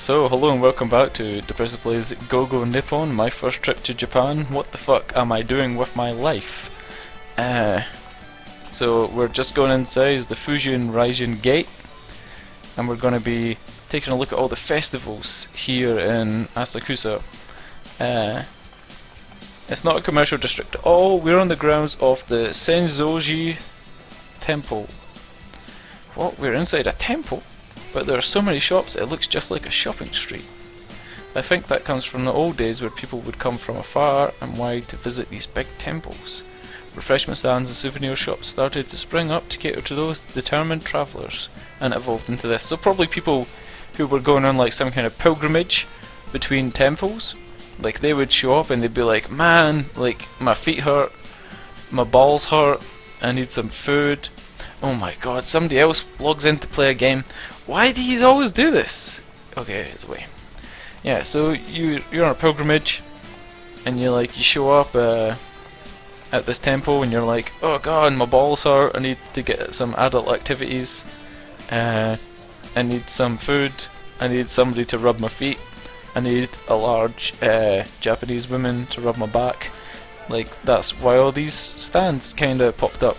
So, hello and welcome back to Deppresso Plays Go Nippon, my first trip to Japan. What the fuck am I doing with my life? So we're just going inside the Fujian Raijin Gate, and we're going to be taking a look at all the festivals here in Asakusa. It's not a commercial district at all. We're on the grounds of the Senzoji Temple. What? We're inside a temple? But there are so many shops it looks just like a shopping street. I think that comes from the old days where people would come from afar and wide to visit these big temples. Refreshment stands and souvenir shops started to spring up to cater to those determined travellers and evolved into this. So probably people who were going on like some kind of pilgrimage between temples, like they would show up and they'd be like, man, like my feet hurt, my balls hurt, I need some food. Oh my god, somebody else logs in to play a game. Why do you always do this? Okay, it's away. Yeah, so you're on a pilgrimage, and you show up at this temple, and you're like, oh god, my balls hurt. I need to get some adult activities. I need some food. I need somebody to rub my feet. I need a large Japanese woman to rub my back. Like, that's why all these stands kinda popped up.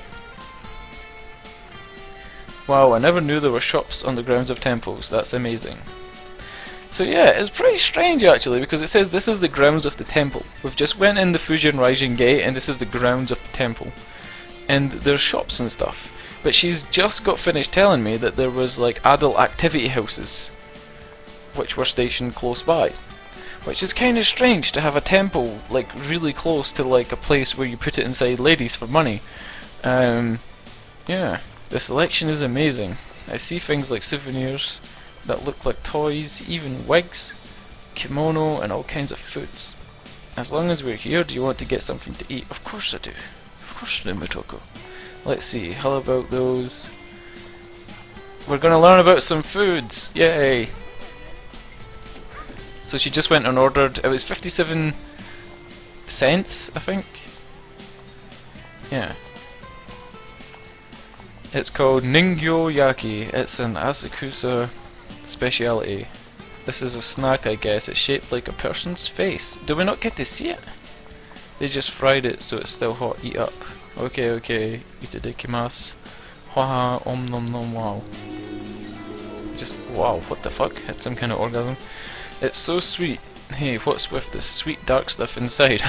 Wow, I never knew there were shops on the grounds of temples. That's amazing. So yeah, it's pretty strange actually, because it says this is the grounds of the temple. We've just went in the Fujian Raijin Gate and this is the grounds of the temple. And there's shops and stuff. But she's just got finished telling me that there was like adult activity houses which were stationed close by. Which is kind of strange to have a temple like really close to like a place where you put it inside ladies for money. Yeah. The selection is amazing. I see things like souvenirs that look like toys, even wigs, kimono, and all kinds of foods. As long as we're here, do you want to get something to eat? Of course I do. Of course I do, Motoko. Let's see, how about those? We're gonna learn about some foods! Yay! So she just went and ordered, it was 57 cents, I think? Yeah. It's called Ningyo Yaki. It's an Asakusa speciality. This is a snack, I guess. It's shaped like a person's face. Do we not get to see it? They just fried it so it's still hot. Eat up. Okay, okay. Itadakimasu. Haha, om nom nom wow. Just, wow, what the fuck? Had some kind of orgasm. It's so sweet. Hey, what's with this sweet dark stuff inside?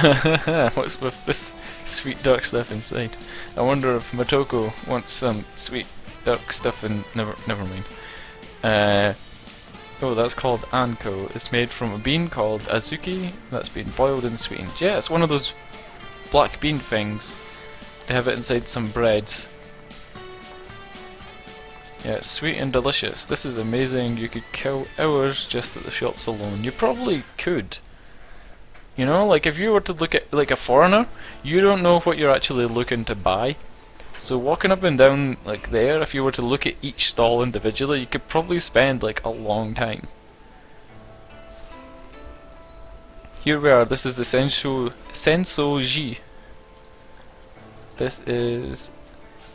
What's with this sweet dark stuff inside? I wonder if Motoko wants some sweet dark stuff and never mind. Oh, that's called anko. It's made from a bean called azuki that's been boiled and sweetened. Yeah, it's one of those black bean things. They have it inside some breads. Yeah, it's sweet and delicious. This is amazing. You could kill hours just at the shops alone. You probably could. You know, like if you were to look at like a foreigner, you don't know what you're actually looking to buy. So walking up and down like there, if you were to look at each stall individually, you could probably spend like a long time. Here we are. This is the Sensoji. This is...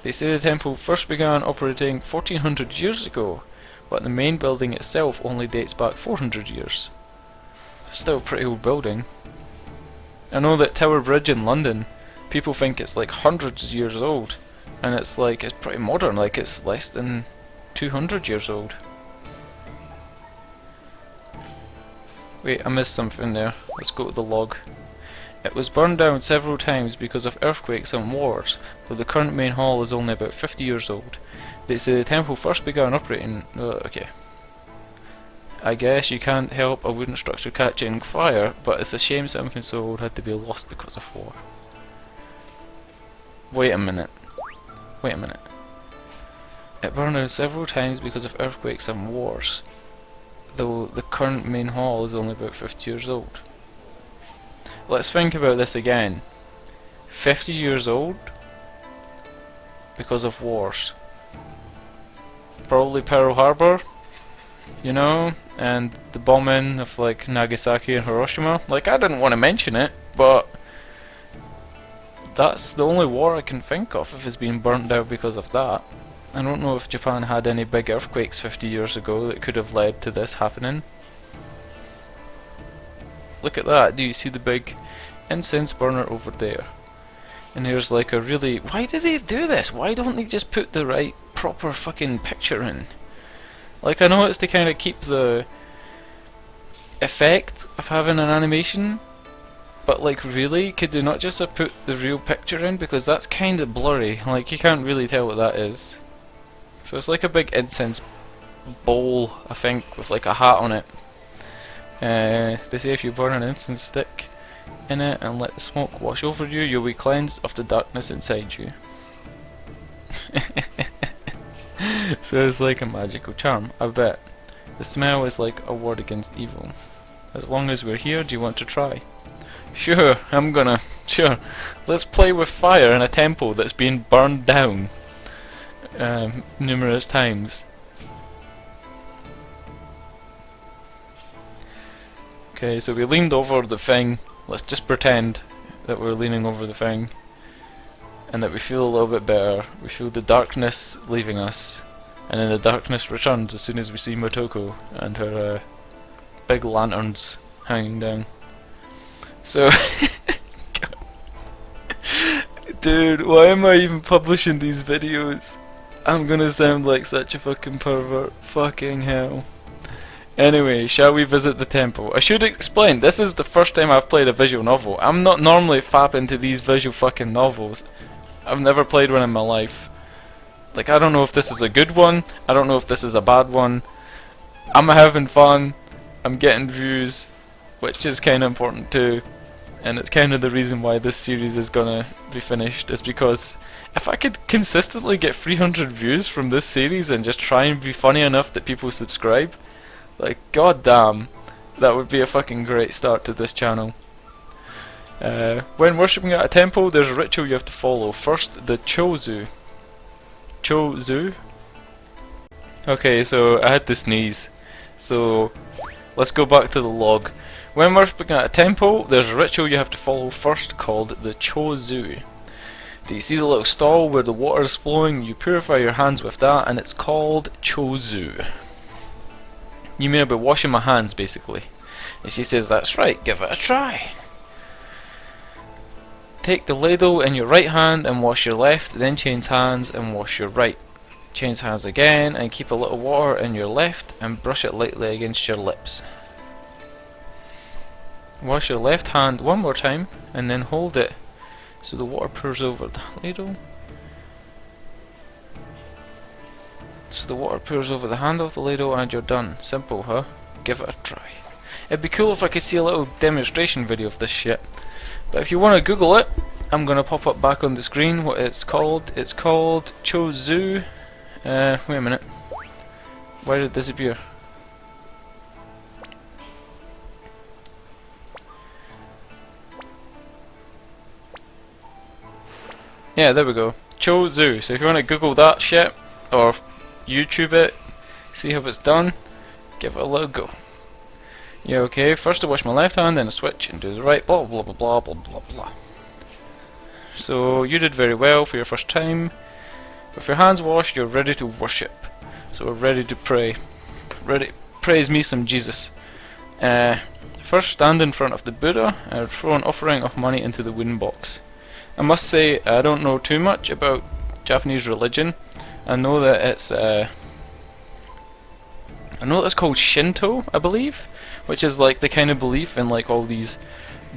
They say the temple first began operating 1400 years ago, but the main building itself only dates back 400 years. Still a pretty old building. I know that Tower Bridge in London, people think it's like hundreds of years old, and it's like, it's pretty modern, like it's less than 200 years old. Wait, I missed something there. Let's go to the log. It was burned down several times because of earthquakes and wars, though the current main hall is only about 50 years old. They say the temple first began operating... okay. I guess you can't help a wooden structure catching fire, but it's a shame something so old had to be lost because of war. Wait a minute. Wait a minute. It burned down several times because of earthquakes and wars, though the current main hall is only about 50 years old. Let's think about this again. 50 years old because of wars. Probably Pearl Harbor, you know, and the bombing of like Nagasaki and Hiroshima. Like, I didn't want to mention it, but that's the only war I can think of if it's been burnt out because of that. I don't know if Japan had any big earthquakes 50 years ago that could have led to this happening. look at that. Do you see the big incense burner over there? And there's like a really... Why do they do this? Why don't they just put the right proper fucking picture in? Like, I know it's to kind of keep the effect of having an animation, but like, really, could they not just have put the real picture in? Because that's kind of blurry. Like, you can't really tell what that is. So it's like a big incense bowl, I think, with like a hat on it. They say if you burn an incense stick in it and let the smoke wash over you, you'll be cleansed of the darkness inside you. So it's like a magical charm, I bet. The smell is like a ward against evil. As long as we're here, do you want to try? Sure, I'm gonna. Sure. Let's play with fire in a temple that's been burned down numerous times. Okay, so we leaned over the thing. Let's just pretend that we're leaning over the thing and that we feel a little bit better. We feel the darkness leaving us, and then the darkness returns as soon as we see Motoko and her big lanterns hanging down. So, dude, why am I even publishing these videos? I'm gonna sound like such a fucking pervert. Fucking hell. Anyway, shall we visit the temple? I should explain, this is the first time I've played a visual novel. I'm not normally fap into these visual fucking novels. I've never played one in my life. Like, I don't know if this is a good one, I don't know if this is a bad one. I'm having fun, I'm getting views, which is kinda important too. And it's kind of the reason why this series is gonna be finished, is because if I could consistently get 300 views from this series and just try and be funny enough that people subscribe, like, goddamn, that would be a fucking great start to this channel. When worshipping at a temple, there's a ritual you have to follow. First, the Chozu. Chozu? Okay, so I had to sneeze. So, let's go back to the log. When worshipping at a temple, there's a ritual you have to follow first called the Chozu. Do you see the little stall where the water is flowing? You purify your hands with that, and it's called Chozu. You mean about washing my hands, basically. And she says, that's right, give it a try. Take the ladle in your right hand and wash your left, then change hands and wash your right. Change hands again and keep a little water in your left and brush it lightly against your lips. Wash your left hand one more time and then hold it so the water pours over the ladle. So the water pours over the handle of the ladle and you're done. Simple, huh? Give it a try. It'd be cool if I could see a little demonstration video of this shit. But if you want to Google it, I'm going to pop up back on the screen what it's called. It's called Chozu. Wait a minute. Why did it disappear? Yeah, there we go. Chozu. So if you want to Google that shit, or YouTube it, see how it's done, give it a little go. Yeah, okay, first I wash my left hand, then I switch and do the right, blah blah blah blah blah blah blah. So you did very well for your first time. With your hands washed, you're ready to worship. So we're ready to pray. Ready, praise me some Jesus. First stand in front of the Buddha and throw an offering of money into the wooden box. I must say, I don't know too much about Japanese religion. I know that it's called Shinto, I believe, which is like the kind of belief in like all these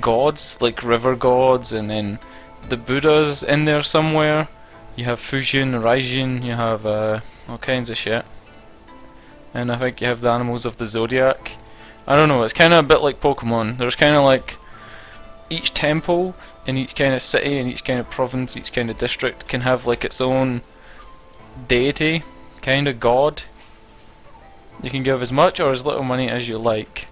gods, like river gods, and then the Buddha's in there somewhere. You have Fujin, Raijin, you have all kinds of shit, and I think you have the animals of the zodiac. I don't know, it's kind of a bit like Pokemon. There's kind of like each temple in each kind of city, in each kind of province, each kind of district can have like its own deity, kind of god. You can give as much or as little money as you like.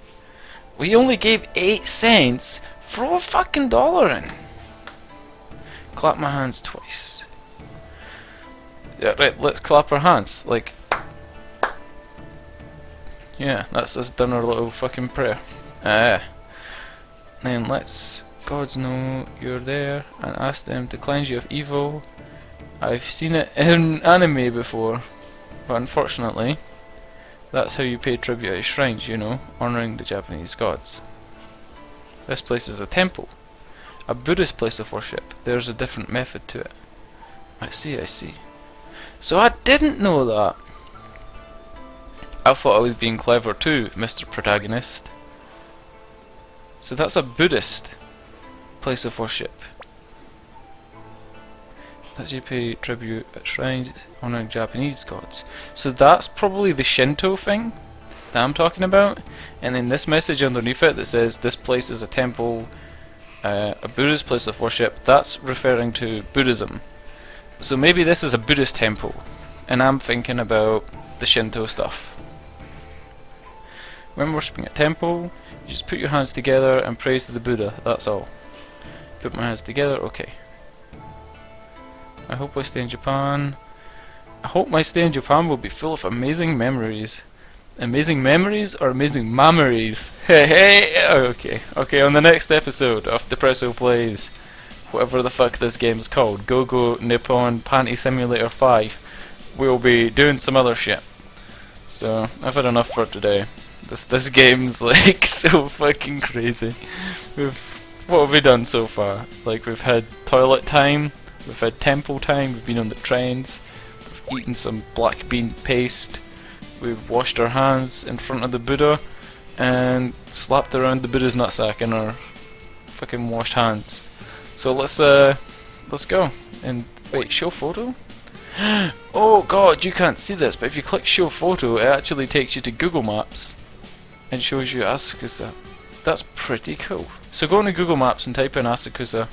We only gave 8 cents. Throw a fucking dollar in. Clap my hands twice. Yeah, right, let's clap our hands. Like, yeah, that's us done our little fucking prayer. Then let's gods know you're there and ask them to cleanse you of evil. I've seen it in anime before, but unfortunately, that's how you pay tribute at shrines, you know, honouring the Japanese gods. This place is a temple. A Buddhist place of worship. There's a different method to it. I see, I see. So I didn't know that. I thought I was being clever too, Mr. Protagonist. So that's a Buddhist place of worship. That you pay tribute at shrines honouring Japanese gods. So that's probably the Shinto thing that I'm talking about. And then this message underneath it that says this place is a temple, a Buddhist place of worship, that's referring to Buddhism. So maybe this is a Buddhist temple, and I'm thinking about the Shinto stuff. When worshipping a temple, you just put your hands together and pray to the Buddha, that's all. Put my hands together, okay. I hope I stay in Japan. I hope my stay in Japan will be full of amazing memories. Amazing memories or amazing memories? Hey, hey! Okay, on the next episode of Deppresso Plays, whatever the fuck this game's called, Go Nippon Panty Simulator 5, we'll be doing some other shit. So, I've had enough for today. This game's like so fucking crazy. What have we done so far? Like, we've had toilet time, we've had temple time, we've been on the trains, we've eaten some black bean paste, we've washed our hands in front of the Buddha, and slapped around the Buddha's nutsack in our fucking washed hands. So let's go. And wait, show photo? Oh god, you can't see this, but if you click show photo, it actually takes you to Google Maps and shows you Asakusa. That's pretty cool. So go into Google Maps and type in Asakusa,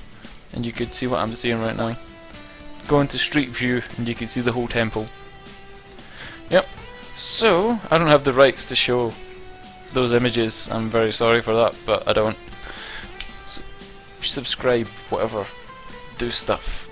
and you could see what I'm seeing right now. Go into Street View, and you can see the whole temple. Yep. So, I don't have the rights to show those images. I'm very sorry for that, but I don't. So, subscribe, whatever. Do stuff.